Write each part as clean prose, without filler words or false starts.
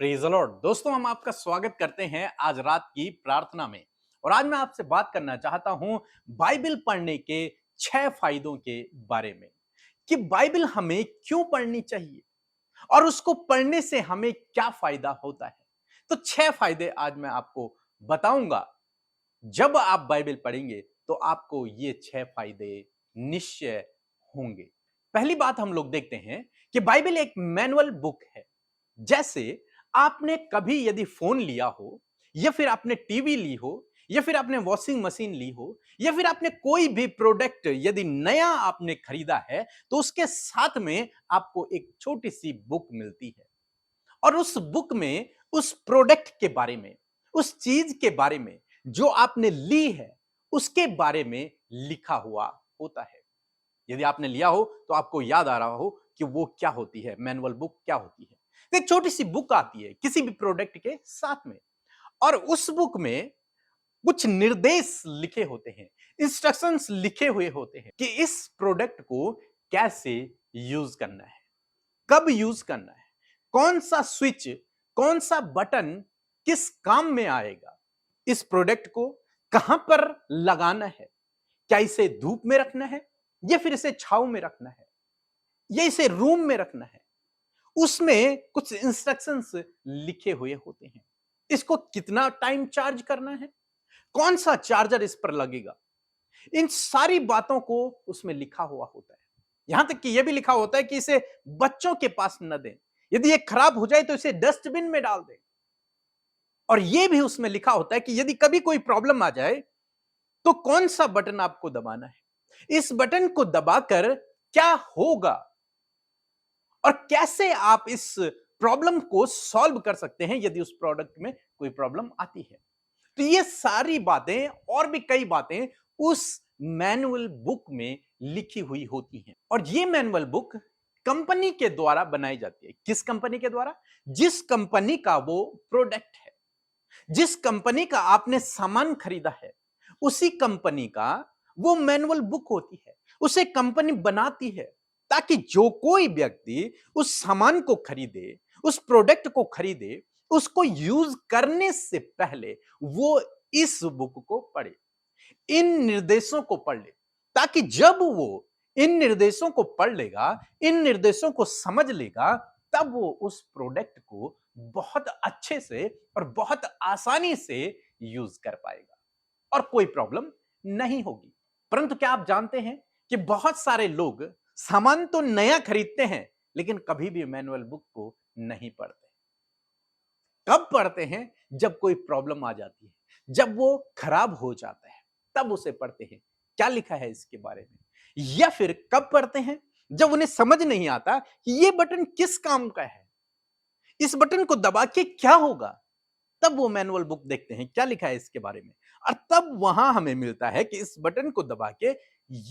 Praise the Lord. दोस्तों, हम आपका स्वागत करते हैं आज रात की प्रार्थना में। और आज मैं आपसे बात करना चाहता हूं बाइबल पढ़ने के 6 फायदों के बारे में कि बाइबल हमें क्यों पढ़नी चाहिए और उसको पढ़ने से हमें क्या फायदा होता है। तो 6 फायदे आज मैं आपको बताऊंगा। जब आप बाइबल पढ़ेंगे तो आपको ये 6 फायदे निश्चय होंगे। पहली बात हम लोग देखते हैं कि बाइबल एक मैनुअल बुक है। जैसे आपने कभी यदि फोन लिया हो या फिर आपने टीवी ली हो या फिर आपने वॉशिंग मशीन ली हो या फिर आपने कोई भी प्रोडक्ट यदि नया आपने खरीदा है तो उसके साथ में आपको एक छोटी सी बुक मिलती है। और उस बुक में उस प्रोडक्ट के बारे में, उस चीज के बारे में जो आपने ली है उसके बारे में लिखा हुआ होता है। यदि आपने लिया हो तो आपको याद आ रहा हो कि वो क्या होती है, मैनुअल बुक क्या होती है। तो एक छोटी सी बुक आती है किसी भी प्रोडक्ट के साथ में, और उस बुक में कुछ निर्देश लिखे होते हैं, इंस्ट्रक्शंस लिखे हुए होते हैं कि इस प्रोडक्ट को कैसे यूज करना है, कब यूज करना है, कौन सा स्विच, कौन सा बटन किस काम में आएगा, इस प्रोडक्ट को कहां पर लगाना है, क्या इसे धूप में रखना है या फिर इसे छांव में रखना है या इसे रूम में रखना है। उसमें कुछ इंस्ट्रक्शंस लिखे हुए होते हैं। इसको कितना टाइम चार्ज करना है, कौन सा चार्जर इस पर लगेगा, इन सारी बातों को उसमें लिखा हुआ होता है। यहां तक कि यह भी लिखा होता है कि इसे बच्चों के पास न दें, यदि ये खराब हो जाए तो इसे डस्टबिन में डाल दें। और यह भी उसमें लिखा होता है कि यदि कभी कोई प्रॉब्लम आ जाए तो कौन सा बटन आपको दबाना है, इस बटन को दबाकर क्या होगा और कैसे आप इस प्रॉब्लम को सॉल्व कर सकते हैं यदि उस प्रोडक्ट में कोई प्रॉब्लम आती है। तो ये सारी बातें और भी कई बातें उस मैनुअल बुक में लिखी हुई होती हैं। और ये मैनुअल बुक कंपनी के द्वारा बनाई जाती है। किस कंपनी के द्वारा? जिस कंपनी का वो प्रोडक्ट है, जिस कंपनी का आपने सामान खरीदा है, उसी कंपनी का वो मैनुअल बुक होती है। उसे कंपनी बनाती है ताकि जो कोई व्यक्ति उस सामान को खरीदे, उस प्रोडक्ट को खरीदे, उसको यूज करने से पहले वो इस बुक को पढ़े, इन निर्देशों को पढ़ ले, ताकि जब वो इन निर्देशों को पढ़ लेगा, इन निर्देशों को समझ लेगा, तब वो उस प्रोडक्ट को बहुत अच्छे से और बहुत आसानी से यूज कर पाएगा और कोई प्रॉब्लम नहीं होगी। परंतु क्या आप जानते हैं कि बहुत सारे लोग सामान तो नया खरीदते हैं लेकिन कभी भी मैनुअल बुक को नहीं पढ़ते। कब पढ़ते हैं? जब कोई प्रॉब्लम आ जाती है, जब वो खराब हो जाता है, तब उसे पढ़ते हैं क्या लिखा है इसके बारे में। या फिर कब पढ़ते हैं? जब उन्हें समझ नहीं आता कि ये बटन किस काम का है, इस बटन को दबा के क्या होगा, तब वो मैनुअल बुक देखते हैं क्या लिखा है इसके बारे में। और तब वहां हमें मिलता है कि इस बटन को दबा के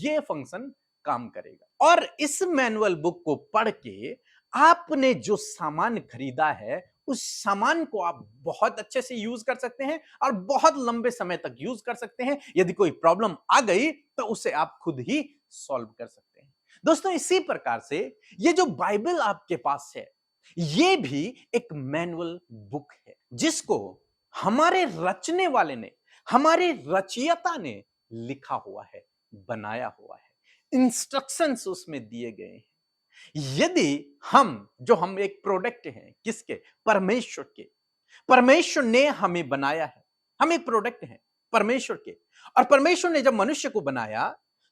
ये फंक्शन काम करेगा। और इस मैनुअल बुक को पढ़ के आपने जो सामान खरीदा है उस सामान को आप बहुत अच्छे से यूज कर सकते हैं और बहुत लंबे समय तक यूज कर सकते हैं। यदि कोई प्रॉब्लम आ गई तो उसे आप खुद ही सॉल्व कर सकते हैं। दोस्तों, इसी प्रकार से ये जो बाइबल आपके पास है, ये भी एक मैनुअल बुक है जिसको हमारे रचने वाले ने, हमारे रचयिता ने लिखा हुआ है, बनाया हुआ है, इंस्ट्रक्शंस उसमें दिए गए हैं। यदि हम एक प्रोडक्ट हैं किसके? परमेश्वर के। परमेश्वर ने हमें बनाया है, हम एक प्रोडक्ट हैं परमेश्वर के। और परमेश्वर ने जब मनुष्य को बनाया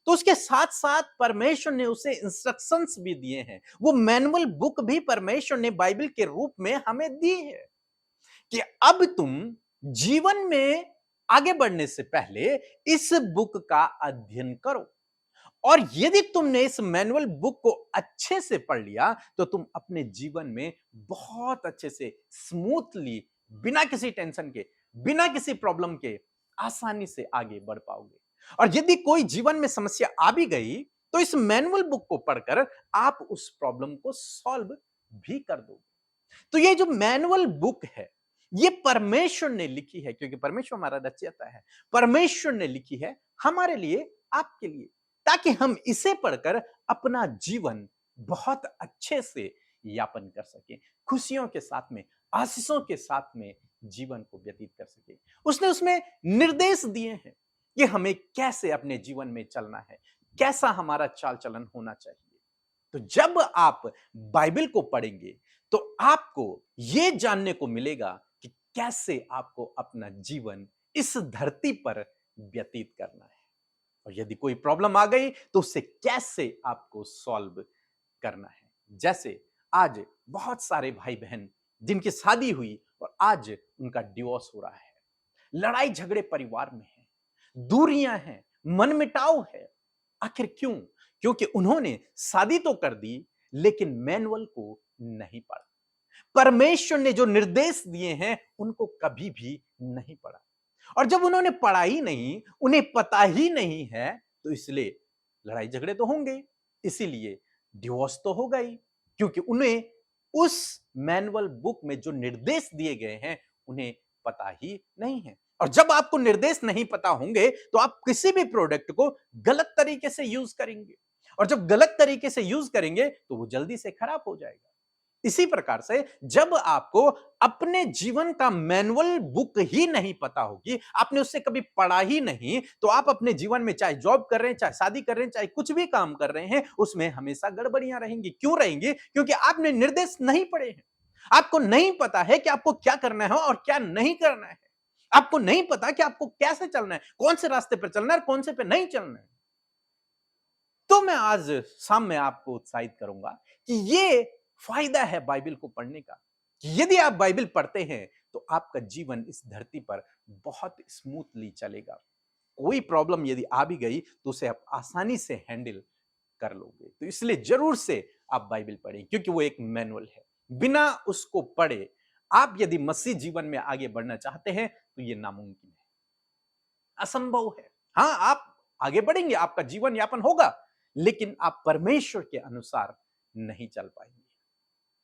तो उसके साथ साथ परमेश्वर ने उसे इंस्ट्रक्शंस भी दिए हैं। वो मैनुअल बुक भी परमेश्वर ने बाइबल के रूप में हमें दी है कि अब तुम जीवन में आगे बढ़ने से पहले इस बुक का अध्ययन करो। और यदि तुमने इस मैनुअल बुक को अच्छे से पढ़ लिया तो तुम अपने जीवन में बहुत अच्छे से स्मूथली, बिना किसी टेंशन के, बिना किसी प्रॉब्लम के आसानी से आगे बढ़ पाओगे। और यदि कोई जीवन में समस्या आ भी गई तो इस मैनुअल बुक को पढ़कर आप उस प्रॉब्लम को सॉल्व भी कर दोगे। तो ये जो मैनुअल बुक है ये परमेश्वर ने लिखी है, क्योंकि परमेश्वर हमारा रचयिता है। परमेश्वर ने लिखी है हमारे लिए, आपके लिए, ताकि हम इसे पढ़कर अपना जीवन बहुत अच्छे से यापन कर सकें, खुशियों के साथ में आशीषों के साथ में जीवन को व्यतीत कर सके। उसने उसमें निर्देश दिए हैं कि हमें कैसे अपने जीवन में चलना है, कैसा हमारा चाल चलन होना चाहिए। तो जब आप बाइबल को पढ़ेंगे तो आपको यह जानने को मिलेगा कि कैसे आपको अपना जीवन इस धरती पर व्यतीत करना है, और यदि कोई प्रॉब्लम आ गई तो उसे कैसे आपको सॉल्व करना है। जैसे आज बहुत सारे भाई बहन जिनकी शादी हुई और आज उनका डिवोर्स हो रहा है, लड़ाई झगड़े परिवार में है, दूरियां हैं, मनमुटाव है। आखिर क्यों? क्योंकि उन्होंने शादी तो कर दी लेकिन मैनुअल को नहीं पढ़ा। परमेश्वर ने जो निर्देश दिए हैं उनको कभी भी नहीं पढ़ा, और जब उन्होंने पढ़ा ही नहीं, उन्हें पता ही नहीं है, तो इसलिए लड़ाई झगड़े तो होंगे, इसीलिए डिवोर्स तो होगा ही, क्योंकि उन्हें उस मैनुअल बुक में जो निर्देश दिए गए हैं उन्हें पता ही नहीं है। और जब आपको निर्देश नहीं पता होंगे तो आप किसी भी प्रोडक्ट को गलत तरीके से यूज करेंगे, और जब गलत तरीके से यूज करेंगे तो वो जल्दी से खराब हो जाएगा। इसी प्रकार से जब आपको अपने जीवन का मैनुअल बुक ही नहीं पता होगी, आपने उससे कभी पढ़ा ही नहीं, तो आप अपने जीवन में चाहे जॉब कर रहे हैं, चाहे शादी कर रहे हैं, चाहे कुछ भी काम कर रहे हैं, उसमें हमेशा गड़बड़ियां रहेंगी। क्यों रहेंगी? क्योंकि आपने निर्देश नहीं पढ़े हैं। आपको नहीं पता है कि आपको क्या करना है और क्या नहीं करना है। आपको नहीं पता कि आपको कैसे चलना है, कौन से रास्ते पर चलना है और कौन से पे नहीं चलना है। तो मैं आज शाम में आपको उत्साहित करूंगा कि ये फायदा है बाइबल को पढ़ने का, कि यदि आप बाइबल पढ़ते हैं तो आपका जीवन इस धरती पर बहुत स्मूथली चलेगा। कोई प्रॉब्लम यदि आ भी गई तो उसे आप आसानी से हैंडल कर लोगे। तो इसलिए जरूर से आप बाइबल पढ़ें, क्योंकि वो एक मैनुअल है। बिना उसको पढ़े आप यदि मसीह जीवन में आगे बढ़ना चाहते हैं तो ये नामुमकिन है, असंभव है। हाँ, आप आगे बढ़ेंगे, आपका जीवन यापन होगा, लेकिन आप परमेश्वर के अनुसार नहीं चल पाएंगे।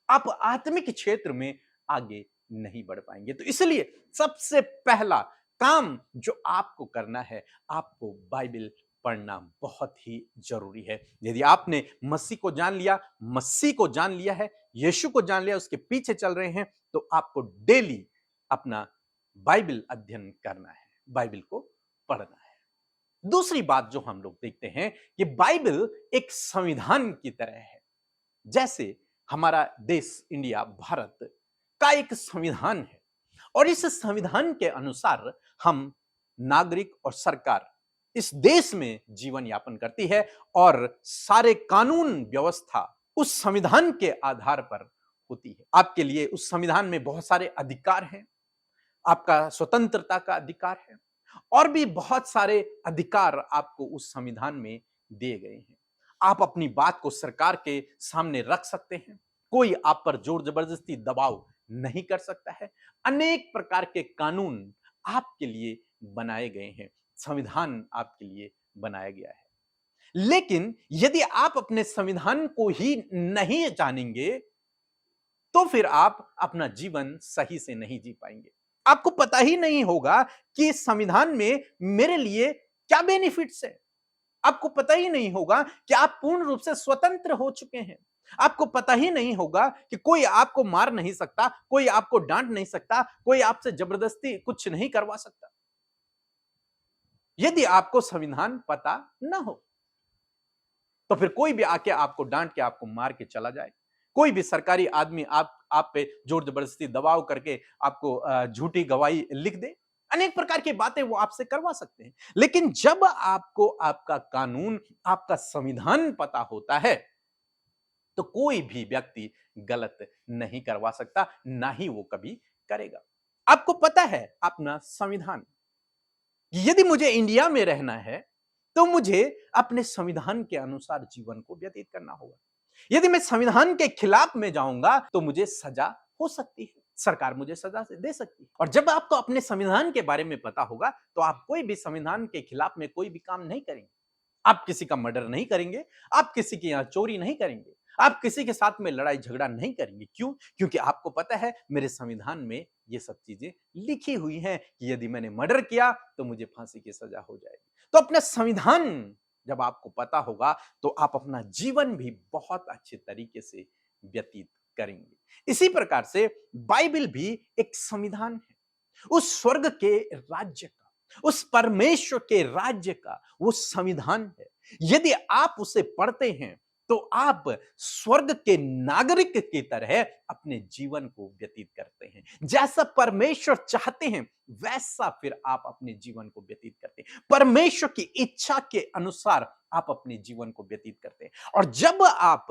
आप आत्मिक क्षेत्र में आगे नहीं बढ़ पाएंगे। तो इसलिए सबसे पहला काम जो आपको करना है, आपको बाइबल पढ़ना बहुत ही जरूरी है। यदि आपने मसीह को जान लिया, मसीह को जान लिया है, यीशु को जान लिया, उसके पीछे चल रहे हैं, तो आपको डेली अपना बाइबल अध्ययन करना है, बाइबल को पढ़ना है। दूसरी बात जो हम लोग देखते हैं कि बाइबल एक संविधान की तरह है। जैसे हमारा देश इंडिया, भारत का एक संविधान है, और इस संविधान के अनुसार हम नागरिक और सरकार इस देश में जीवन यापन करती है, और सारे कानून व्यवस्था उस संविधान के आधार पर होती है। आपके लिए उस संविधान में बहुत सारे अधिकार हैं, आपका स्वतंत्रता का अधिकार है, और भी बहुत सारे अधिकार आपको उस संविधान में दिए गए हैं। आप अपनी बात को सरकार के सामने रख सकते हैं, कोई आप पर जोर जबरदस्ती दबाव नहीं कर सकता है। अनेक प्रकार के कानून आपके लिए बनाए गए हैं, संविधान आपके लिए बनाया गया है। लेकिन यदि आप अपने संविधान को ही नहीं जानेंगे तो फिर आप अपना जीवन सही से नहीं जी पाएंगे। आपको पता ही नहीं होगा कि संविधान में मेरे लिए क्या बेनिफिट्स है। आपको पता ही नहीं होगा कि आप पूर्ण रूप से स्वतंत्र हो चुके हैं। आपको पता ही नहीं होगा कि कोई आपको मार नहीं सकता, कोई आपको डांट नहीं सकता, कोई आपसे जबरदस्ती कुछ नहीं करवा सकता, यदि आपको संविधान पता ना हो। तो फिर कोई भी आके आपको डांट के, आपको मार के चला जाए, कोई भी सरकारी आदमी आप पे जोर जबरदस्ती दबाव करके आपको झूठी गवाही लिख दे, अनेक प्रकार की बातें वो आपसे करवा सकते हैं। लेकिन जब आपको आपका कानून, आपका संविधान पता होता है, तो कोई भी व्यक्ति गलत नहीं करवा सकता, ना ही वो कभी करेगा। आपको पता है अपना संविधान, यदि मुझे इंडिया में रहना है तो मुझे अपने संविधान के अनुसार जीवन को व्यतीत करना होगा। यदि मैं संविधान के खिलाफ में जाऊंगा तो मुझे सजा हो सकती है, सरकार मुझे सजा से दे सकती है। और जब आपको अपने संविधान के बारे में पता होगा तो आप कोई भी संविधान के खिलाफ में कोई भी काम नहीं करेंगे। आप किसी का मर्डर नहीं करेंगे, आप किसी के यहां चोरी नहीं करेंगे, आप किसी के साथ में लड़ाई झगड़ा नहीं करेंगे। क्यों? क्योंकि आपको पता है मेरे संविधान में ये सब चीजें लिखी हुई हैं कि यदि मैंने मर्डर किया तो मुझे फांसी की सजा हो जाएगी। तो अपना संविधान जब आपको पता होगा तो आप अपना जीवन भी बहुत अच्छे तरीके से व्यतीत करेंगे। इसी प्रकार से बाइबल भी एक संविधान है, उस स्वर्ग के राज्य का, उस परमेश्वर के राज्य का वो संविधान है। यदि आप उसे पढ़ते हैं तो आप स्वर्ग के नागरिक की तरह अपने जीवन को व्यतीत करते हैं। जैसा परमेश्वर चाहते हैं वैसा फिर आप अपने जीवन को व्यतीत करते हैं। परमेश्वर की इच्छा के अनुसार आप अपने जीवन को व्यतीत करते हैं। और जब आप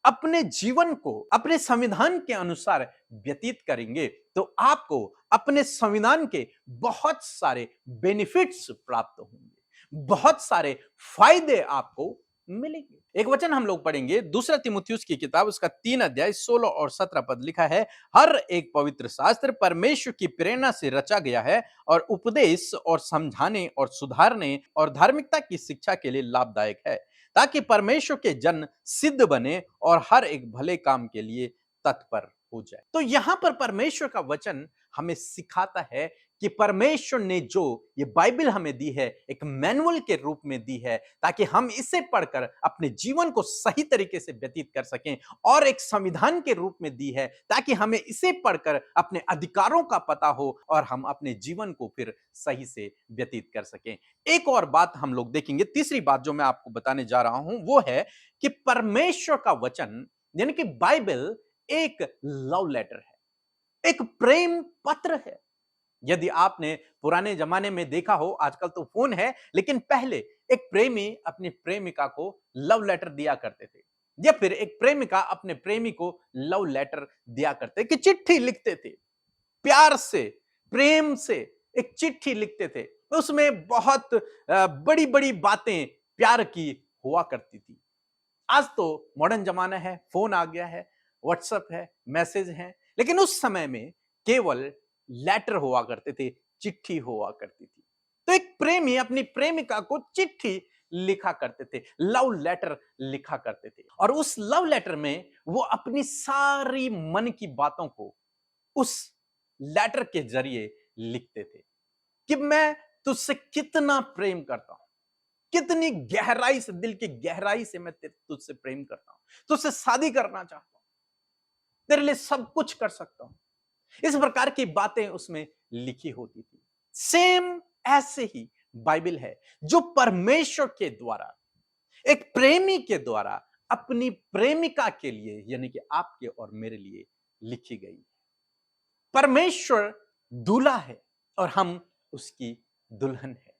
अपने जीवन को अपने संविधान के अनुसार व्यतीत करेंगे तो आपको अपने संविधान के बहुत सारे बेनिफिट्स प्राप्त होंगे, बहुत सारे फायदे आपको मिलेंगे। एक वचन हम लोग पढ़ेंगे, दूसरा तीमुथियुस की किताब, उसका 3 अध्याय 16 और 17 पद लिखा है, हर एक पवित्र शास्त्र परमेश्वर की प्रेरणा से रचा गया है और उपदेश और समझाने और सुधारने और धार्मिकता की शिक्षा के लिए लाभदायक है, ताकि परमेश्वर के जन सिद्ध बने और हर एक भले काम के लिए तत्पर हो जाए। तो यहां पर परमेश्वर का वचन हमें सिखाता है कि परमेश्वर ने जो ये बाइबल हमें दी है, एक मैनुअल के रूप में दी है, ताकि हम इसे पढ़कर अपने जीवन को सही तरीके से व्यतीत कर सकें, और एक संविधान के रूप में दी है ताकि हमें इसे पढ़कर अपने अधिकारों का पता हो और हम अपने जीवन को फिर सही से व्यतीत कर सकें। एक और बात हम लोग देखेंगे, तीसरी बात जो मैं आपको बताने जा रहा हूं वो है कि परमेश्वर का वचन यानी कि बाइबल एक लव लेटर है, एक प्रेम पत्र है। यदि आपने पुराने जमाने में देखा हो, आजकल तो फोन है, लेकिन पहले एक प्रेमी अपनी प्रेमिका को लव लेटर दिया करते थे, या फिर एक प्रेमिका अपने प्रेमी को लव लेटर दिया करते कि चिट्ठी लिखते थे, प्यार से, प्रेम से एक चिट्ठी लिखते थे। उसमें बहुत बड़ी बड़ी बातें प्यार की हुआ करती थी। आज तो मॉडर्न जमाना है, फोन आ गया है, व्हाट्सएप है, मैसेज है, लेकिन उस समय में केवल लेटर हुआ करते थे, चिट्ठी हुआ करती थी। तो एक प्रेमी अपनी प्रेमिका को चिट्ठी लिखा करते थे, लव लेटर लिखा करते थे, और उस लव लेटर में वो अपनी सारी मन की बातों को उस लेटर के जरिए लिखते थे कि मैं तुझसे कितना प्रेम करता हूं, कितनी गहराई से, दिल की गहराई से मैं तुझसे प्रेम करता हूं, तुझसे शादी करना चाहता हूं, तेरे लिए सब कुछ कर सकता हूं। इस प्रकार की बातें उसमें लिखी होती थी। सेम ऐसे ही बाइबल है जो परमेश्वर के द्वारा, एक प्रेमी के द्वारा अपनी प्रेमिका के लिए यानी कि आपके और मेरे लिए लिखी गई है। परमेश्वर दूल्हा है और हम उसकी दुल्हन है,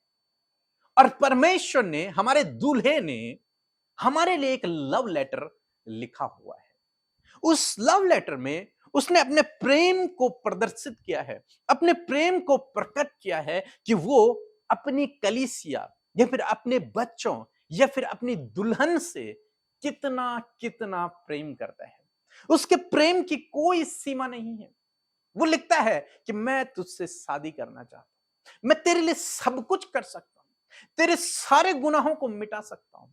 और परमेश्वर ने, हमारे दूल्हे ने हमारे लिए एक लव लेटर लिखा हुआ है। उस लव लेटर में उसने अपने प्रेम को प्रदर्शित किया है, अपने प्रेम को प्रकट किया है कि वो अपनी कलीसिया या फिर अपने बच्चों या फिर अपनी दुल्हन से कितना कितना प्रेम करता है। उसके प्रेम की कोई सीमा नहीं है। वो लिखता है कि मैं तुझसे शादी करना चाहता हूं, मैं तेरे लिए सब कुछ कर सकता हूं, तेरे सारे गुनाहों को मिटा सकता हूं।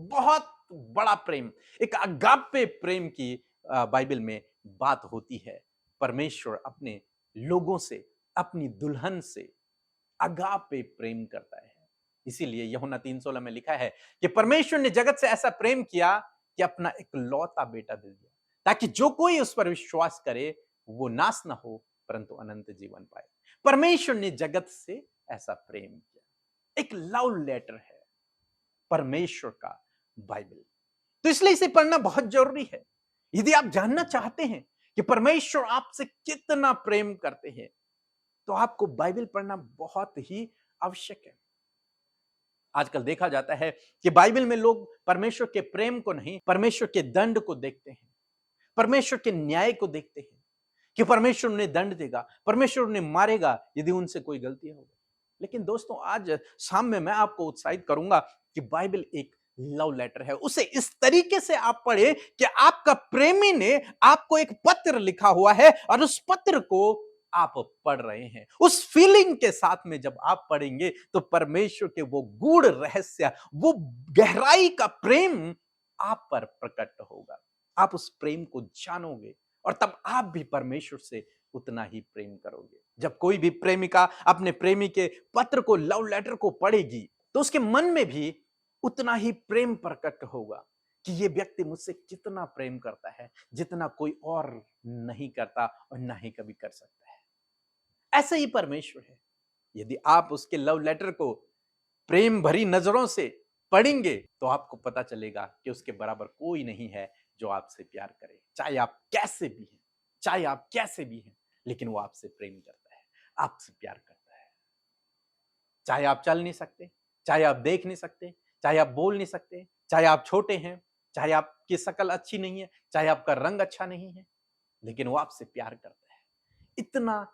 बहुत बड़ा प्रेम, एक अगापे प्रेम की बाइबल में बात होती है। परमेश्वर अपने लोगों से, अपनी दुल्हन से अगापे प्रेम करता है। इसीलिए यूहन्ना 3:16 में लिखा है कि परमेश्वर ने जगत से ऐसा प्रेम किया कि अपना इकलौता बेटा दे दिया, ताकि जो कोई उस पर विश्वास करे वो नाश ना हो परंतु अनंत जीवन पाए। परमेश्वर ने जगत से ऐसा प्रेम किया। एक लव लेटर है परमेश्वर का बाइबल। तो इसलिए इसे पढ़ना बहुत जरूरी है। यदि आप जानना चाहते हैं कि परमेश्वर आपसे कितना प्रेम करते हैं तो आपको बाइबल पढ़ना बहुत ही आवश्यक है। आजकल देखा जाता है कि बाइबल में लोग परमेश्वर के प्रेम को नहीं, परमेश्वर के दंड को देखते हैं, परमेश्वर के न्याय को देखते हैं कि परमेश्वर उन्हें दंड देगा, परमेश्वर उन्हें मारेगा यदि उनसे कोई गलती होगी। लेकिन दोस्तों, आज शाम में मैं आपको उत्साहित करूंगा कि बाइबल एक लव लेटर है। उसे इस तरीके से आप पढ़े कि आपका प्रेमी ने आपको एक पत्र लिखा हुआ है और उस पत्र को आप पढ़ रहे हैं। उस फीलिंग के साथ में जब आप पढ़ेंगे तो परमेश्वर के वो गूढ़ रहस्य, वो गहराई का प्रेम आप पर प्रकट होगा। आप उस प्रेम को जानोगे और तब आप भी परमेश्वर से उतना ही प्रेम करोगे। जब कोई भी प्रेमिका अपने प्रेमी के पत्र को, लव लेटर को पढ़ेगी तो उसके मन में भी उतना ही प्रेम प्रकट होगा। कि ये व्यक्ति मुझसे कितना प्रेम करता है, जितना कोई और नहीं करता और ना ही कभी कर सकता है। ऐसे ही परमेश्वर है। यदि आप उसके लव लेटर को प्रेम भरी नजरों से पढ़ेंगे तो आपको पता चलेगा कि उसके बराबर कोई नहीं है जो आपसे प्यार करे। चाहे आप कैसे भी हैं, चाहे आप कैसे भी हैं, लेकिन वो आपसे प्रेम करता है, आपसे प्यार करता है। चाहे आप चल नहीं सकते, चाहे आप देख नहीं सकते, चाहे आप बोल नहीं सकते, चाहे आप छोटे हैं, चाहे आपकी शक्ल अच्छी नहीं है, चाहे आपका रंग अच्छा नहीं है, लेकिन वो आपसे प्यार करता है। इतना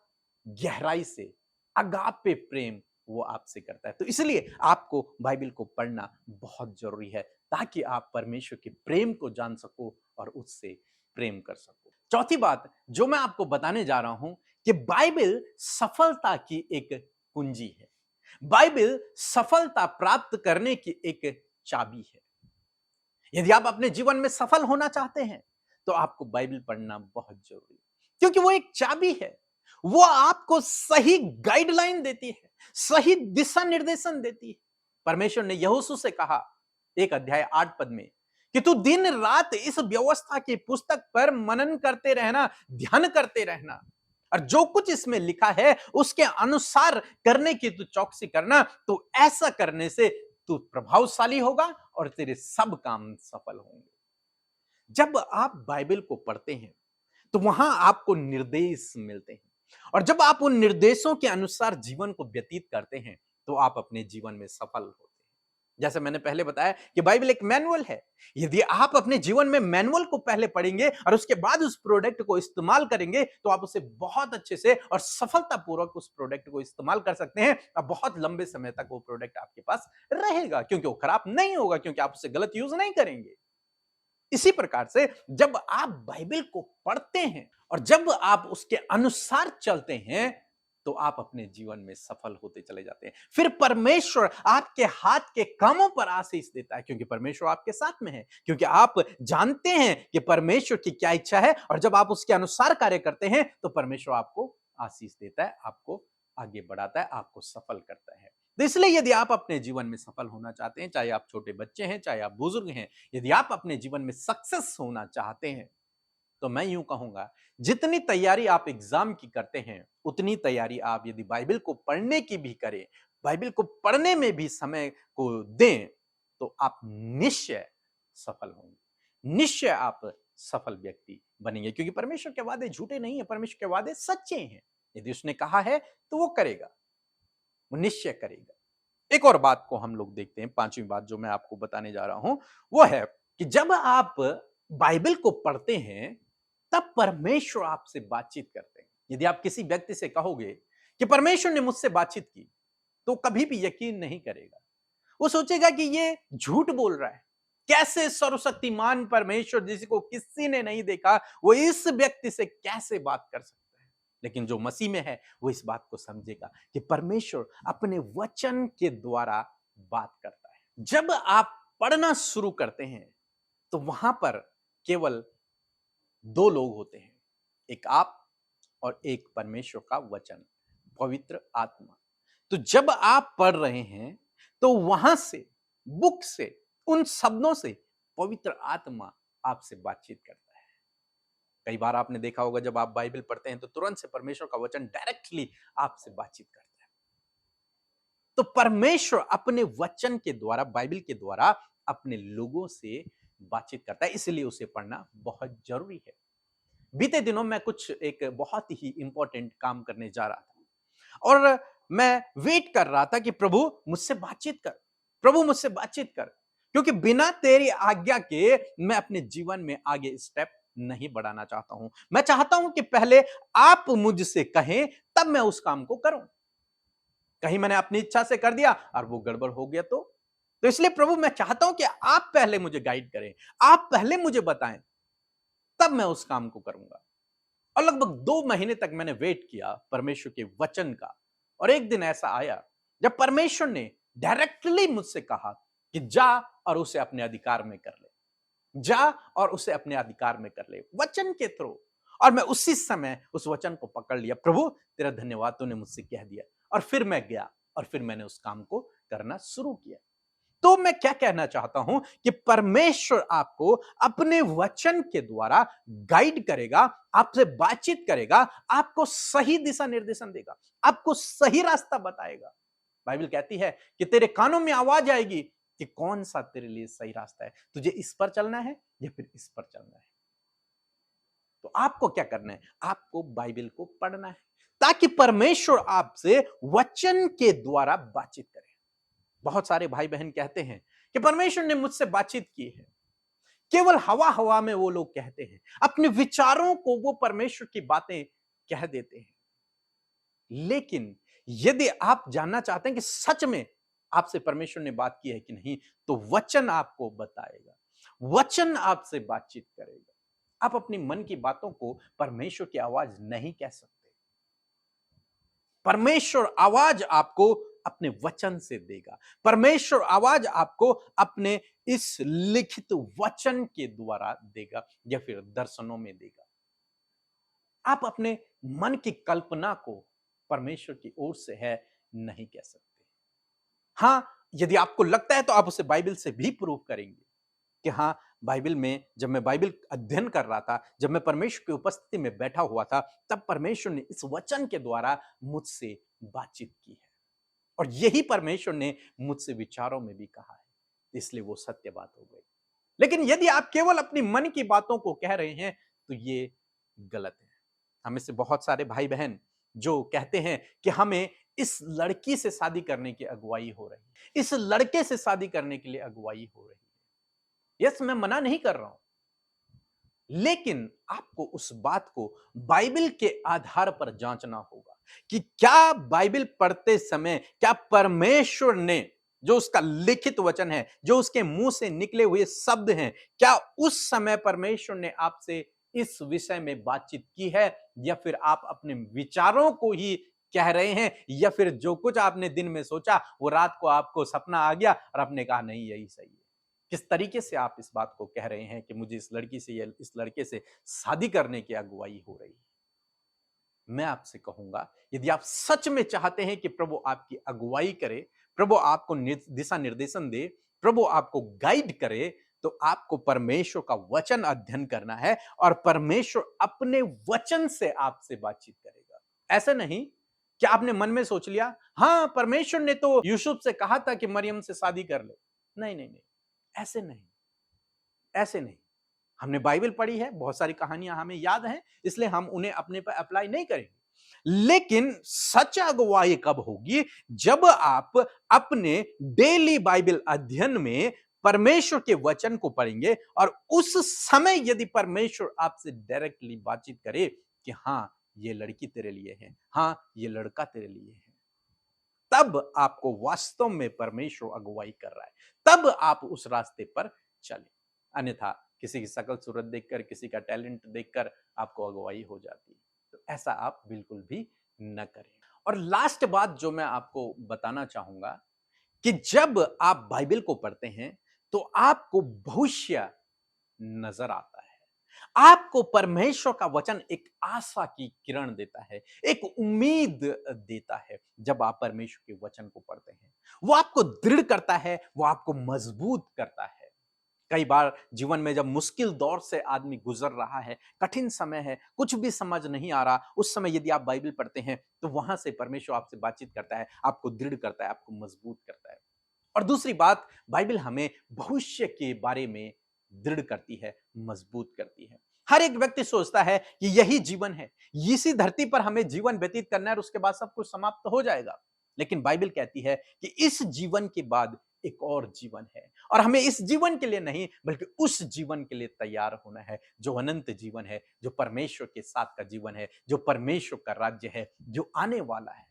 गहराई से अगापे प्रेम वो आपसे करता है। तो इसलिए आपको बाइबल को पढ़ना बहुत जरूरी है ताकि आप परमेश्वर के प्रेम को जान सको और उससे प्रेम कर सको। चौथी बात जो मैं आपको बताने जा रहा हूं कि बाइबल सफलता की एक कुंजी है। बाइबल सफलता प्राप्त करने की एक चाबी है। यदि आप अपने जीवन में सफल होना चाहते हैं तो आपको बाइबल पढ़ना बहुत जरूरी है, क्योंकि वो एक चाबी है। वो आपको सही गाइडलाइन देती है, सही दिशा निर्देशन देती है। परमेश्वर ने यहोशू से कहा 1 अध्याय 8 पद में कि तू दिन रात इस व्यवस्था की पुस्तक पर मनन करते रहना, ध्यान करते रहना, और जो कुछ इसमें लिखा है उसके अनुसार करने की तू चौकसी करना। तो ऐसा करने से तू प्रभावशाली होगा और तेरे सब काम सफल होंगे। जब आप बाइबल को पढ़ते हैं तो वहां आपको निर्देश मिलते हैं, और जब आप उन निर्देशों के अनुसार जीवन को व्यतीत करते हैं तो आप अपने जीवन में सफल होते हैं। जैसे मैंने पहले बताया कि बाइबल एक मैनुअल है। यदि आप अपने जीवन में मैनुअल को पहले पढ़ेंगे और उसके बाद उस प्रोडक्ट को इस्तेमाल करेंगे तो आप उसे बहुत अच्छे से और सफलतापूर्वक उस प्रोडक्ट को इस्तेमाल कर सकते हैं, और बहुत लंबे समय तक वो प्रोडक्ट आपके पास रहेगा, क्योंकि वो खराब नहीं होगा, क्योंकि आप उसे गलत यूज नहीं करेंगे। इसी प्रकार से जब आप बाइबल को पढ़ते हैं और जब आप उसके अनुसार चलते हैं तो आप अपने जीवन में सफल होते चले जाते हैं। फिर परमेश्वर आपके हाथ के कामों पर आशीष देता है, क्योंकि परमेश्वर आपके साथ में है, क्योंकि आप जानते हैं कि परमेश्वर की क्या इच्छा है, और जब आप उसके अनुसार कार्य करते हैं तो परमेश्वर आपको आशीष देता है, आपको आगे बढ़ाता है, आपको सफल करता है। तो इसलिए यदि आप अपने जीवन में सफल होना चाहते हैं, चाहे आप छोटे बच्चे हैं, चाहे आप बुजुर्ग हैं, यदि आप अपने जीवन में सक्सेस होना चाहते हैं तो मैं यूं कहूंगा, जितनी तैयारी आप एग्जाम की करते हैं उतनी तैयारी आप यदि बाइबल को पढ़ने की भी करें, बाइबल को पढ़ने में भी समय को दें, तो आप निश्चय सफल होंगे, निश्चय आप सफल व्यक्ति बनेंगे, क्योंकि परमेश्वर के वादे झूठे नहीं है, परमेश्वर के वादे सच्चे हैं। यदि उसने कहा है तो वो करेगा, वो निश्चय करेगा। एक और बात को हम लोग देखते हैं, पांचवी बात जो मैं आपको बताने जा रहा हूं वो है कि जब आप बाइबल को पढ़ते हैं तब परमेश्वर आपसे बातचीत करते हैं। यदि आप किसी व्यक्ति से कहोगे कि परमेश्वर ने मुझसे बातचीत की, तो कभी भी यकीन नहीं करेगा। वो सोचेगा कि ये झूठ बोल रहा है। कैसे सर्वशक्तिमान परमेश्वर जिसको किसी ने नहीं देखा, वो इस व्यक्ति से कैसे बात कर सकता है। लेकिन जो मसीह में है वो इस बात को समझेगा कि परमेश्वर अपने वचन के द्वारा बात करता है। जब आप पढ़ना शुरू करते हैं तो वहां पर केवल दो लोग होते हैं, एक आप और एक परमेश्वर का वचन, पवित्र आत्मा। तो जब आप पढ़ रहे हैं तो वहां से, बुक से, उन शब्दों से पवित्र आत्मा आपसे बातचीत करता है। कई बार आपने देखा होगा जब आप बाइबल पढ़ते हैं तो तुरंत से परमेश्वर का वचन डायरेक्टली आपसे बातचीत करता है। तो परमेश्वर अपने वचन के द्वारा, बाइबल के द्वारा अपने लोगों से बातचीत करता है, इसलिए उसे पढ़ना बहुत जरूरी है। बीते दिनों मैं कुछ एक बहुत ही इंपॉर्टेंट काम करने जा रहा था, और मैं वेट कर रहा था कि प्रभु मुझसे बातचीत कर, प्रभु मुझसे बातचीत कर, क्योंकि बिना तेरी आज्ञा के मैं अपने जीवन में आगे स्टेप नहीं बढ़ाना चाहता हूं। मैं चाहता हूं कि पहले आप मुझसे कहें तब मैं उस काम को करूं। कहीं मैंने अपनी इच्छा से कर दिया और वो गड़बड़ हो गया तो इसलिए प्रभु मैं चाहता हूं कि आप पहले मुझे गाइड करें, आप पहले मुझे बताएं, तब मैं उस काम को करूंगा। और लगभग 2 महीने तक मैंने वेट किया परमेश्वर के वचन का, और एक दिन ऐसा आया जब परमेश्वर ने डायरेक्टली मुझसे कहा कि जा और उसे अपने अधिकार में कर ले, जा और उसे अपने अधिकार में कर ले, वचन के थ्रू। और मैं उसी समय उस वचन को पकड़ लिया, प्रभु तेरा धन्यवाद, तूने मुझसे कह दिया। और फिर मैं गया और फिर मैंने उस काम को करना शुरू किया। तो मैं क्या कहना चाहता हूं कि परमेश्वर आपको अपने वचन के द्वारा गाइड करेगा, आपसे बातचीत करेगा, आपको सही दिशा निर्देशन देगा, आपको सही रास्ता बताएगा। बाइबल कहती है कि तेरे कानों में आवाज आएगी कि कौन सा तेरे लिए सही रास्ता है, तुझे इस पर चलना है या फिर इस पर चलना है। तो आपको क्या करना है? आपको बाइबल को पढ़ना है ताकि परमेश्वर आपसे वचन के द्वारा बातचीत करे। बहुत सारे भाई बहन कहते हैं कि परमेश्वर ने मुझसे बातचीत की है। केवल हवा हवा में वो लोग कहते हैं, अपने विचारों को वो परमेश्वर की बातें कह देते हैं। लेकिन यदि आप जानना चाहते हैं कि सच में आपसे परमेश्वर ने बात की है कि नहीं, तो वचन आपको बताएगा, वचन आपसे बातचीत करेगा। आप अपनी मन की बातों को परमेश्वर की आवाज नहीं कह सकते। परमेश्वर आवाज आपको अपने वचन से देगा। परमेश्वर आवाज आपको अपने इस लिखित वचन के द्वारा देगा या फिर दर्शनों में देगा। आप अपने मन की कल्पना को परमेश्वर की ओर से है नहीं कह सकते। हां, यदि आपको लगता है तो आप उसे बाइबल से भी प्रूव करेंगे कि हां, बाइबल में जब मैं बाइबल अध्ययन कर रहा था, जब मैं परमेश्वर की उपस्थिति में बैठा हुआ था, तब परमेश्वर ने इस वचन के द्वारा मुझसे बातचीत की है और यही परमेश्वर ने मुझसे विचारों में भी कहा है, इसलिए वो सत्य बात हो गई। लेकिन यदि आप केवल अपनी मन की बातों को कह रहे हैं तो ये गलत है। हमें से बहुत सारे भाई बहन जो कहते हैं कि हमें इस लड़की से शादी करने की अगुवाई हो रही है, इस लड़के से शादी करने के लिए अगुवाई हो रही है। यस, मैं मना नहीं कर रहा हूं, लेकिन आपको उस बात को बाइबल के आधार पर जांचना होगा कि क्या बाइबल पढ़ते समय क्या परमेश्वर ने जो उसका लिखित वचन है, जो उसके मुंह से निकले हुए शब्द हैं, क्या उस समय परमेश्वर ने आपसे इस विषय में बातचीत की है या फिर आप अपने विचारों को ही कह रहे हैं या फिर जो कुछ आपने दिन में सोचा वो रात को आपको सपना आ गया और आपने कहा नहीं यही सही है। किस तरीके से आप इस बात को कह रहे हैं कि मुझे इस लड़की से या इस लड़के से शादी करने की अगुवाई हो रही है। मैं आपसे कहूंगा, यदि आप सच में चाहते हैं कि प्रभु आपकी अगुवाई करे, प्रभु आपको दिशा निर्देशन दे, प्रभु आपको गाइड करे, तो आपको परमेश्वर का वचन अध्ययन करना है और परमेश्वर अपने वचन से आपसे बातचीत करेगा। ऐसा नहीं कि आपने मन में सोच लिया, हां परमेश्वर ने तो यूसुफ से कहा था कि मरियम से शादी कर ले। नहीं नहीं नहीं, ऐसे नहीं, ऐसे नहीं। हमने बाइबल पढ़ी है, बहुत सारी कहानियां हमें याद हैं, इसलिए हम उन्हें अपने पर अप्लाई नहीं करेंगे। लेकिन सच अगुवाई कब होगी? जब आप अपने डेली बाइबल अध्ययन में परमेश्वर के वचन को पढ़ेंगे और उस समय यदि परमेश्वर आपसे डायरेक्टली बातचीत करे कि हां ये लड़की तेरे लिए है, हां ये लड़का तेरे लिए है, तब आपको वास्तव में परमेश्वर अगुवाई कर रहा है, तब आप उस रास्ते पर चलें। अन्यथा किसी की शकल सूरत देखकर, किसी का टैलेंट देखकर आपको अगुवाई हो जाती है। तो ऐसा आप बिल्कुल भी न करें। और लास्ट बात जो मैं आपको बताना चाहूंगा कि जब आप बाइबल को पढ़ते हैं तो आपको भविष्य नजर आता है। आपको परमेश्वर का वचन एक आशा की किरण देता है, एक उम्मीद देता है। जब आप परमेश्वर के वचन को पढ़ते हैं, वो आपको दृढ़ करता है, वो आपको मजबूत करता है। कई बार जीवन में जब मुश्किल दौर से आदमी गुजर रहा है, कठिन समय है, कुछ भी समझ नहीं आ रहा, उस समय यदि आप बाइबल पढ़ते हैं तो वहां से परमेश्वर आपसे बातचीत करता है, आपको दृढ़ करता है, आपको मजबूत करता है। और दूसरी बात, बाइबल हमें भविष्य के बारे में दृढ़ करती है, मजबूत करती है। हर एक व्यक्ति सोचता है कि यही जीवन है, इसी धरती पर हमें जीवन व्यतीत करना है और उसके बाद सब कुछ समाप्त हो जाएगा। लेकिन बाइबल कहती है कि इस जीवन के बाद एक और जीवन है और हमें इस जीवन के लिए नहीं बल्कि उस जीवन के लिए तैयार होना है जो अनंत जीवन है, जो परमेश्वर के साथ का जीवन है, जो परमेश्वर का राज्य है, जो आने वाला है।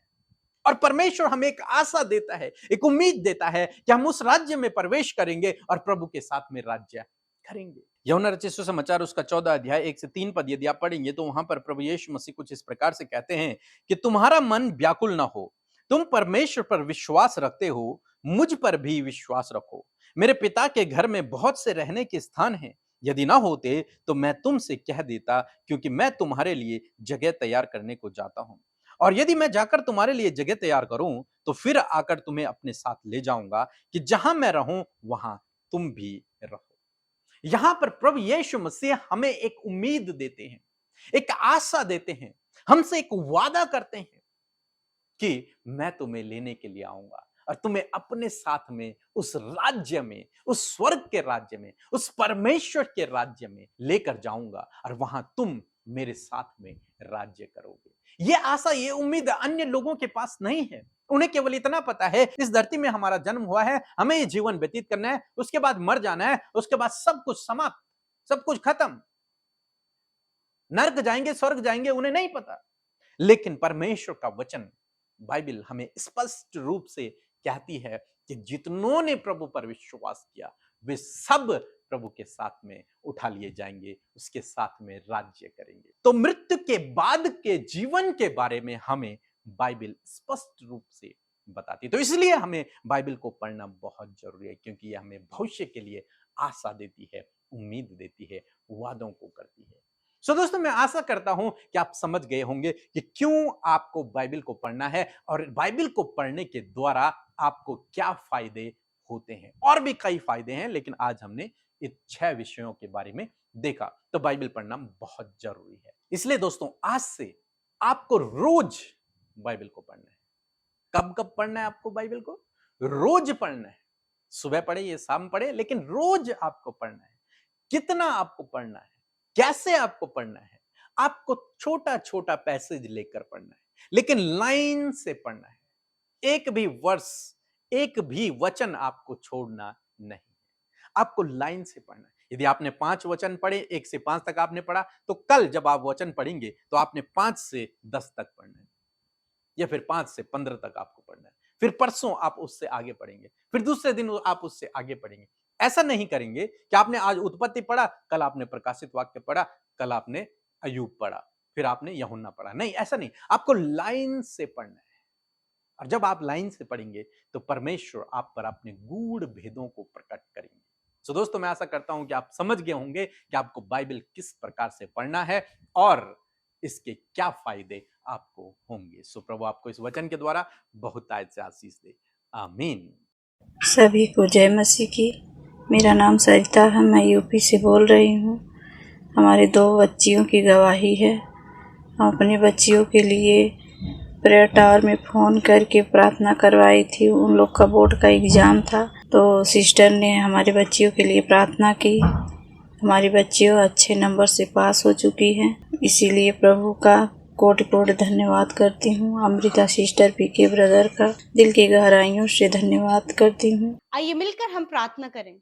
और परमेश्वर हमें एक आशा देता है, एक उम्मीद देता है कि हम उस राज्य में प्रवेश करेंगे और प्रभु के साथ में राज्य करेंगे। यूहन्ना रचित सुसमाचार उसका 14 अध्याय 1 से 3 पद यदि आप पढ़ेंगे तो वहां पर प्रभु यीशु मसीह कुछ इस प्रकार से कहते हैं कि तुम्हारा मन व्याकुल ना हो, तुम परमेश्वर पर विश्वास रखते हो, मुझ पर भी विश्वास रखो। मेरे पिता के घर में बहुत से रहने के स्थान हैं, यदि ना होते तो मैं तुमसे कह देता, क्योंकि मैं तुम्हारे लिए जगह तैयार करने को जाता हूं। और यदि मैं जाकर तुम्हारे लिए जगह तैयार करूं तो फिर आकर तुम्हें अपने साथ ले जाऊंगा कि जहां मैं रहूं वहां तुम भी रहो। यहां पर प्रभु यीशु मसीह हमें एक उम्मीद देते हैं, एक आशा देते हैं, हमसे एक वादा करते हैं कि मैं तुम्हें लेने के लिए आऊंगा और तुम्हें अपने साथ में उस राज्य में, उस स्वर्ग के राज्य में, उस परमेश्वर के राज्य में लेकर जाऊंगा और वहां तुम मेरे साथ में राज्य करोगे। ये आशा, ये उम्मीद अन्य लोगों के पास नहीं है। उन्हें केवल इतना पता है इस धरती में हमारा जन्म हुआ है, हमें ये जीवन व्यतीत करना है, उसके बाद मर जाना है, उसके बाद सब कुछ समाप्त, सब कुछ खत्म, नरक जाएंगे स्वर्ग जाएंगे, उन्हें नहीं पता। लेकिन परमेश्वर का वचन बाइबल हमें स्पष्ट रूप से कहती है कि जितनों ने प्रभु पर विश्वास किया वे सब प्रभु के साथ में उठा लिए जाएंगे, उसके साथ में राज्य करेंगे। तो मृत्यु के बाद के जीवन के बारे में हमें बाइबल स्पष्ट रूप से बताती है। तो इसलिए हमें बाइबल को पढ़ना बहुत जरूरी है, क्योंकि यह हमें भविष्य के लिए आशा देती है, उम्मीद देती है, वादों को करती है। सो दोस्तों, मैं आशा करता हूं कि आप समझ गए होंगे कि क्यों आपको बाइबल को पढ़ना है और बाइबल को पढ़ने के द्वारा आपको क्या फायदे होते हैं। और भी कई फायदे हैं, लेकिन आज हमने इन 6 विषयों के बारे में देखा। तो बाइबल पढ़ना बहुत जरूरी है। इसलिए दोस्तों, आज से आपको रोज बाइबल को पढ़ना है। कब कब पढ़ना है आपको बाइबल को? रोज पढ़ना है। सुबह पढ़े या शाम पढ़े, लेकिन रोज आपको पढ़ना है। कितना आपको पढ़ना है, कैसे आपको पढ़ना है? आपको छोटा छोटा पैसेज लेकर पढ़ना है, लेकिन लाइन से पढ़ना है। एक भी वर्ष, एक भी वचन आपको छोड़ना नहीं है। आपको लाइन से पढ़ना है। यदि आपने 5 वचन पढ़े, 1 से 5 तक आपने पढ़ा, तो कल जब आप वचन पढ़ेंगे तो आपने 5 से 10 तक पढ़ना है, या फिर 5 से 15 तक आपको पढ़ना है। फिर परसों आप उससे आगे पढ़ेंगे, फिर दूसरे दिन आप उससे आगे पढ़ेंगे। ऐसा नहीं करेंगे कि आपने आज उत्पत्ति पढ़ा, कल आपने प्रकाशित वाक्य पढ़ा, कल आपने अय्यूब पढ़ा, फिर आपने यूहन्ना पढ़ा। नहीं, ऐसा नहीं। आपको लाइन से पढ़ना है। और जब आप लाइन से पढ़ेंगे तो परमेश्वर आप पर अपने गूढ़ भेदों को प्रकट करेंगे। सो दोस्तों, मैं आशा करता हूं कि आप समझ गए होंगे कि आपको बाइबल किस प्रकार से पढ़ना है और इसके क्या फायदे आपको होंगे। सो प्रभु आपको इस वचन के द्वारा बहुत आयत से आशीष दे। आमीन। सभी को जय मसीह की। मेरा नाम सरिता है, मैं यूपी से बोल रही हूँ। हमारी 2 बच्चियों की गवाही है। हम अपनी बच्चियों के लिए प्रेयर टावर में फ़ोन करके प्रार्थना करवाई थी। उन लोग का बोर्ड का एग्ज़ाम था, तो सिस्टर ने हमारी बच्चियों के लिए प्रार्थना की। हमारी बच्चियों अच्छे नंबर से पास हो चुकी हैं, इसीलिए प्रभु का कोटि कोटि धन्यवाद करती हूँ। अमृता सिस्टर, पीके ब्रदर का दिल की गहराइयों से धन्यवाद करती हूँ। आइए मिलकर हम प्रार्थना करें।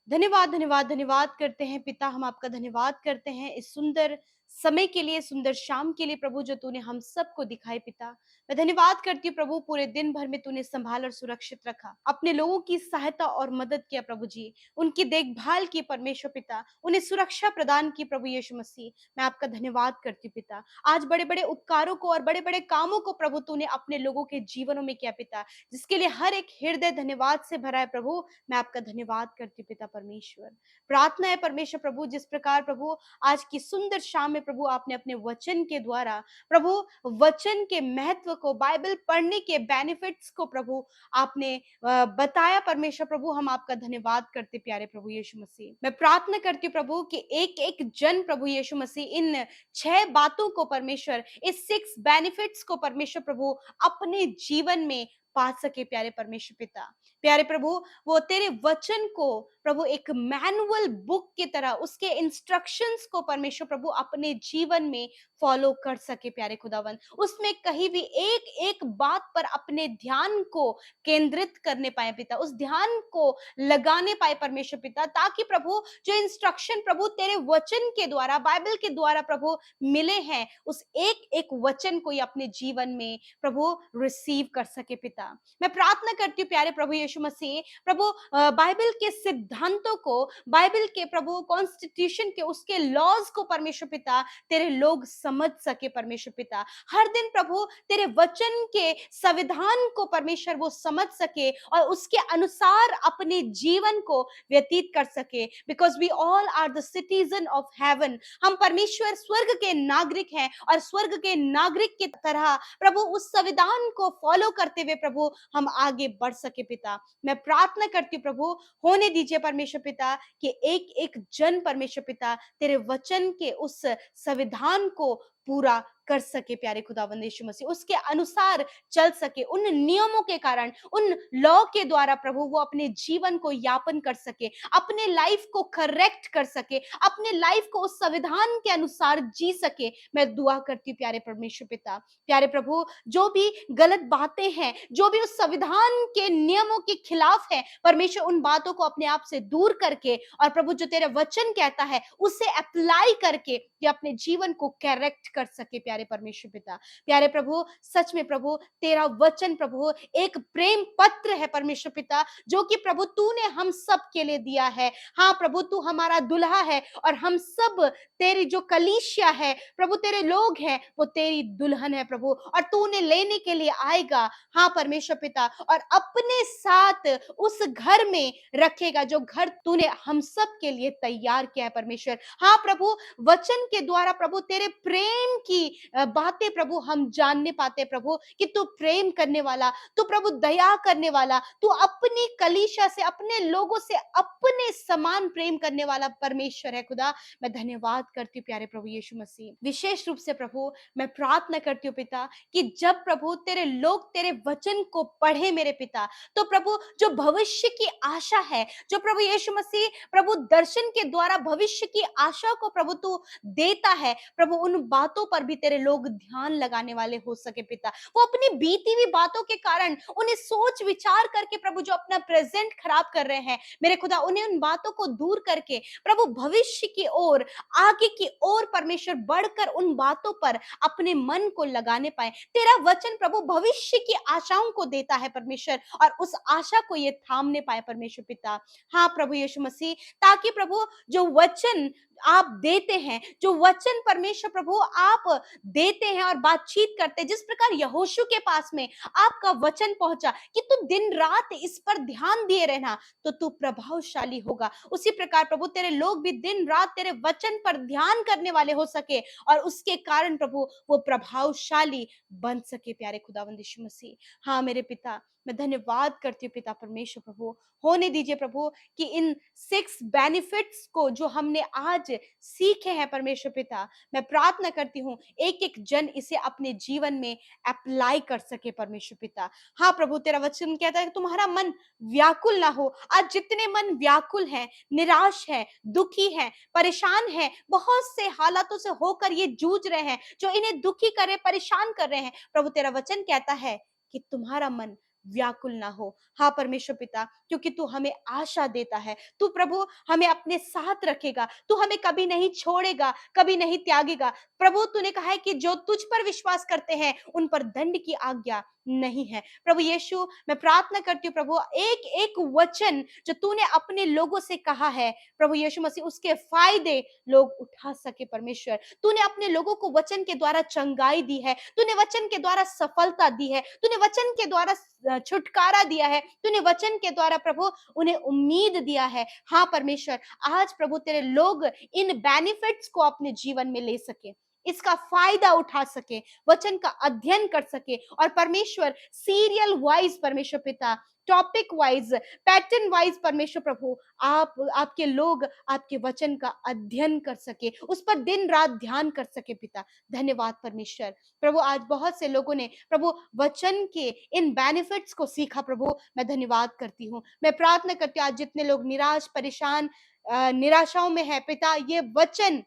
धन्यवाद धन्यवाद धन्यवाद करते हैं पिता, हम आपका धन्यवाद करते हैं इस सुंदर समय के लिए, सुंदर शाम के लिए प्रभु, जो तूने हम सबको दिखाई पिता। मैं धन्यवाद करती हूँ प्रभु, पूरे दिन भर में तूने संभाल और सुरक्षित रखा, अपने लोगों की सहायता और मदद किया प्रभु जी, उनकी देखभाल की परमेश्वर पिता, उन्हें सुरक्षा प्रदान की प्रभु यीशु मसीह। मैं आपका धन्यवाद करती हूँ पिता। आज बड़े बड़े उपकारों को और बड़े बड़े कामों को प्रभु तूने अपने लोगों के जीवनों में किया पिता, जिसके लिए हर एक हृदय धन्यवाद से भरा है प्रभु। मैं आपका धन्यवाद करती हूँ पिता परमेश्वर। प्रार्थना है परमेश्वर प्रभु, जिस प्रकार प्रभु आज की सुंदर शाम में प्रभु आपने अपने वचन के द्वारा प्रभु वचन के महत्व को, बाइबल पढ़ने के बेनिफिट्स को प्रभु आपने बताया परमेश्वर प्रभु, हम आपका धन्यवाद करते प्यारे प्रभु यीशु मसीह। मैं प्रार्थना करती हूँ प्रभु कि एक एक जन प्रभु यीशु मसीह इन 6 बातों को परमेश्वर, इस 6 बेनिफिट्स को परमेश्वर प्रभु अपने जीवन में पा सके प्यारे परमेश्वर पिता। प्यारे प्रभु, वो तेरे वचन को प्रभु एक मैनुअल बुक की तरह, उसके इंस्ट्रक्शंस को परमेश्वर प्रभु अपने जीवन में फॉलो कर सके प्यारे खुदावन। उसमें कहीं भी एक एक बात पर अपने ध्यान को केंद्रित करने पाए पिता, उस ध्यान को लगाने पाए परमेश्वर पिता, ताकि प्रभु जो इंस्ट्रक्शन प्रभु तेरे वचन के द्वारा, बाइबल के द्वारा प्रभु मिले हैं, उस एक एक वचन को ही अपने जीवन में प्रभु रिसीव कर सके पिता। पिता। मैं प्रार्थना करती हूँ प्यारे प्रभु यीशु मसीह, प्रभु बाइबल के सिद्धांतों को, बाइबल के प्रभु कॉन्स्टिट्यूशन के उसके लॉज को परमेश्वर पिता तेरे लोग समझ सके परमेश्वर पिता। हर दिन प्रभु तेरे वचन के संविधान को परमेश्वर वो समझ सके और उसके अनुसार अपने जीवन को व्यतीत कर सके, because we all are the citizen of heaven. हम परमेश्वर स्वर्ग के नागरिक हैं और स्वर्ग के नागरिक की तरह प्रभु उस संविधान को फॉलो करते हुए प्रभु हम आगे बढ़ सके पिता। मैं प्रार्थना करती हूँ प्रभु, होने दीजिए परमेश्वर पिता कि एक एक जन परमेश्वर पिता तेरे वचन के उस संविधान को पूरा कर सके प्यारे खुदावंद यीशु मसीह, उसके अनुसार चल सके, उन नियमों के कारण, उन लॉ के द्वारा प्रभु वो अपने जीवन को यापन कर सके, अपने लाइफ को करेक्ट कर सके, अपने लाइफ को उस संविधान के अनुसार जी सके। मैं दुआ करती हूँ प्यारे परमेश्वर पिता, प्यारे प्रभु जो भी गलत बातें हैं, जो भी उस संविधान के नियमों के खिलाफ है, परमेश्वर उन बातों को अपने आप से दूर करके और प्रभु जो तेरा वचन कहता है उसे अप्लाई करके ये अपने जीवन को करेक्ट कर सके प्यारे परमेश्वर पिता। प्यारे प्रभु सच में प्रभु तेरा वचन प्रभु एक प्रेम पत्र है परमेश्वर पिता, जो कि प्रभु तूने हम सब के लिए दिया है। हाँ प्रभु, तू हमारा दुल्हा है और हम सब तेरी जो कलीसिया है प्रभु, तेरे लोग हैं, वो तेरी दुल्हन है प्रभु, और तू उन्हें लेने के लिए आएगा। हाँ परमेश्वर पिता, और अपने साथ उस घर में रखेगा जो घर तूने हम सब के लिए तैयार किया है परमेश्वर। हाँ प्रभु, वचन के द्वारा प्रभु तेरे प्रेम की बातें प्रभु हम जानने पाते हैं प्रभु, कि तू प्रेम करने वाला, तू प्रभु दया करने वाला, तू अपनी कलीसिया से, अपने लोगों से अपने समान प्रेम करने वाला परमेश्वर है खुदा। मैं धन्यवाद करती हूँ प्यारे प्रभु यीशु मसीह। विशेष रूप से प्रभु मैं प्रार्थना करती हूँ पिता कि जब प्रभु तेरे लोग तेरे वचन को पढ़े मेरे पिता, तो प्रभु जो भविष्य की आशा है, जो प्रभु यीशु मसीह प्रभु दर्शन के द्वारा भविष्य की आशा को प्रभु तू देता है प्रभु, उन बातों पर भी तेरे लोग ध्यान लगाने वाले हो सके पिता। वो अपनी बीती हुई बातों के कारण उन्हें सोच विचार करके प्रभु जो अपना प्रेजेंट खराब कर रहे हैं मेरे खुदा, उन्हें उन बातों को दूर करके प्रभु भविष्य की ओर, आगे की ओर परमेश्वर बढ़कर उन बातों पर अपने मन को लगाने पाए। तेरा वचन प्रभु भविष्य की आशाओं को देता है परमेश्वर, और उस आशा को ये थामने पाए परमेश्वर पिता। हाँ प्रभु यीशु मसीह, ताकि प्रभु जो वचन आप देते हैं, जो वचन परमेश्वर प्रभु आप देते हैं और बातचीत करते हैं, जिस प्रकार यहोशू के पास में आपका वचन पहुंचा कि तू दिन रात इस पर ध्यान दिए रहना तो तू प्रभावशाली होगा, उसी प्रकार प्रभु तेरे लोग भी दिन रात तेरे वचन पर ध्यान करने वाले हो सके और उसके कारण प्रभु वो प्रभावशाली बन सके प्यारे खुदावंद यीशु मसीह। हाँ मेरे पिता, मैं धन्यवाद करती हूँ पिता परमेश्वर प्रभु, होने दीजिए प्रभु कि इन 6 बेनिफिट्स को जो हमने आज सीखे हैं परमेश्वर पिता, मैं प्रार्थना करती हूँ एक एक जन इसे अपने जीवन में अप्लाई कर सके परमेश्वर पिता। हाँ प्रभु, तेरा वचन कहता है कि तुम्हारा मन व्याकुल ना हो। आज जितने मन व्याकुल हैं, निराश है, दुखी है, परेशान है, बहुत से हालातों से होकर ये जूझ रहे हैं जो इन्हें दुखी करे, परेशान कर रहे हैं, प्रभु तेरा वचन कहता है कि तुम्हारा मन व्याकुल ना हो। हाँ परमेश्वर पिता, क्योंकि तू हमें आशा देता है, तू प्रभु हमें अपने साथ रखेगा, तू हमें कभी नहीं छोड़ेगा, कभी नहीं त्यागेगा। प्रभु तूने कहा है कि जो तुझ पर विश्वास करते हैं उन पर दंड की आज्ञा नहीं है। प्रभु यीशु, मैं प्रार्थना करती हूँ प्रभु एक एक वचन जो तूने अपने लोगों से कहा है प्रभु यीशु मसीह, उसके फायदे लोग उठा सके परमेश्वर। तूने अपने लोगों को वचन के द्वारा चंगाई दी है, तूने वचन के द्वारा सफलता दी है, तूने वचन के द्वारा छुटकारा दिया है, तूने वचन के द्वारा प्रभु उन्हें उम्मीद दिया है। हाँ परमेश्वर, आज प्रभु तेरे लोग इन बेनिफिट्स को अपने जीवन में ले सके, इसका फायदा उठा सके, वचन का अध्ययन कर सके, और परमेश्वर सीरियल वाइज परमेश्वर पिता, टॉपिक वाइज, पैटर्न वाइज परमेश्वर प्रभु आपके लोग आपके वचन का अध्ययन कर सके, उस पर दिन रात ध्यान कर सके पिता। धन्यवाद परमेश्वर प्रभु, आज बहुत से लोगों ने प्रभु वचन के इन बेनिफिट्स को सीखा प्रभु, मैं धन्यवाद करती हूँ। मैं प्रार्थना करती हूँ आज जितने लोग निराश, परेशान, निराशाओं में है पिता, ये वचन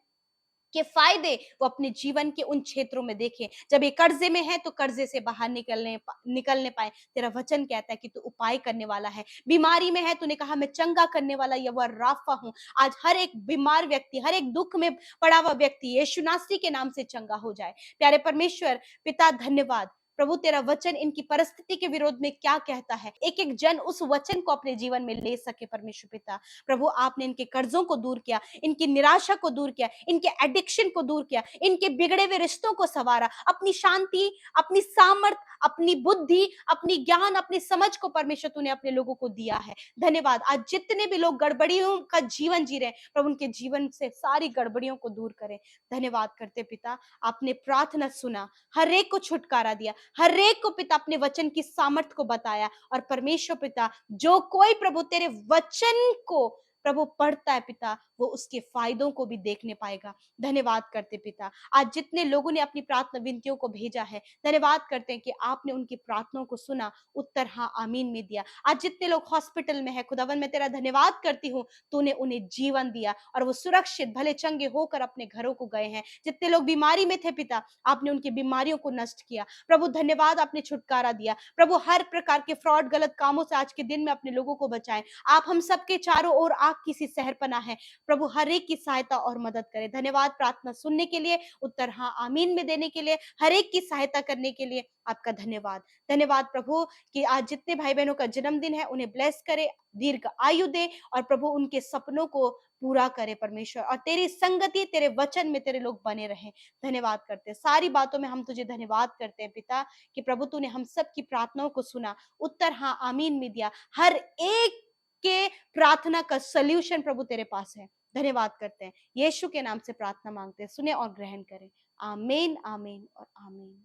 के फायदे वो अपने जीवन के उन क्षेत्रों में देखें। जब ये कर्जे में है तो कर्जे से बाहर निकलने पाए। तेरा वचन कहता है कि तू उपाय करने वाला है। बीमारी में है, तूने कहा मैं चंगा करने वाला यहोवा राफा हूँ। आज हर एक बीमार व्यक्ति, हर एक दुख में पड़ा हुआ व्यक्ति यीशु नासरी के नाम से चंगा हो जाए। प्यारे परमेश्वर पिता धन्यवाद प्रभु तेरा वचन इनकी परिस्थिति के विरोध में क्या कहता है, एक एक जन उस वचन को अपने जीवन में ले सके परमेश्वर पिता। प्रभु आपने इनके कर्जों को दूर किया, इनकी निराशा को दूर किया, इनके एडिक्शन को दूर किया, इनके बिगड़े हुए रिश्तों को संवारा, अपनी शांति, अपनी सामर्थ, अपनी बुद्धि, अपनी ज्ञान, अपनी समझ को परमेश्वर तूने अपने लोगों को दिया है। धन्यवाद। आज जितने भी लोग गड़बड़ियों का जीवन जी रहे हैं, प्रभु उनके जीवन से सारी गड़बड़ियों को दूर करें। धन्यवाद करते पिता, आपने प्रार्थना सुना, हर एक को छुटकारा दिया, हर एक को पिता अपने वचन की सामर्थ को बताया। और परमेश्वर पिता, जो कोई प्रभु तेरे वचन को प्रभु पढ़ता है पिता, वो उसके फायदों को भी देखने पाएगा। धन्यवाद करते पिता, आज जितने लोगों ने अपनी प्रार्थना विनतियों को भेजा है, धन्यवाद करते हैं कि आपने उनकी प्रार्थनाओं को सुना, उत्तर हाँ आमीन में दिया। आज जितने लोग हॉस्पिटल में है, खुदावन मैं तेरा धन्यवाद करती हूँ, तूने उन्हें जीवन दिया और वो सुरक्षित भले चंगे होकर अपने घरों को गए हैं। जितने लोग बीमारी में थे पिता, आपने उनकी बीमारियों को नष्ट किया। प्रभु धन्यवाद, आपने छुटकारा दिया। प्रभु हर प्रकार के फ्रॉड, गलत कामों से आज के दिन में अपने लोगों को बचाएं। आप हम सबके चारों ओर आग की सी सहरपना है। प्रभु हर एक की सहायता और मदद करे। धन्यवाद प्रार्थना सुनने के लिए, उत्तर हाँ आमीन में देने के लिए, हर एक की सहायता करने के लिए आपका धन्यवाद। धन्यवाद प्रभु कि आज जितने भाई बहनों का जन्मदिन है उन्हें ब्लेस करे, दीर्घ आयु दे और प्रभु उनके सपनों को पूरा करे परमेश्वर, और तेरी संगति, तेरे वचन में तेरे लोग बने रहे। धन्यवाद करते हैं, सारी बातों में हम तुझे धन्यवाद करते हैं पिता कि प्रभु तूने हम सब की प्रार्थनाओं को सुना, उत्तर हाँ आमीन में दिया। हर एक के प्रार्थना का सल्यूशन प्रभु तेरे पास है। धन्यवाद करते हैं, यीशु के नाम से प्रार्थना मांगते हैं, सुने और ग्रहण करें। आमीन, आमीन और आमीन।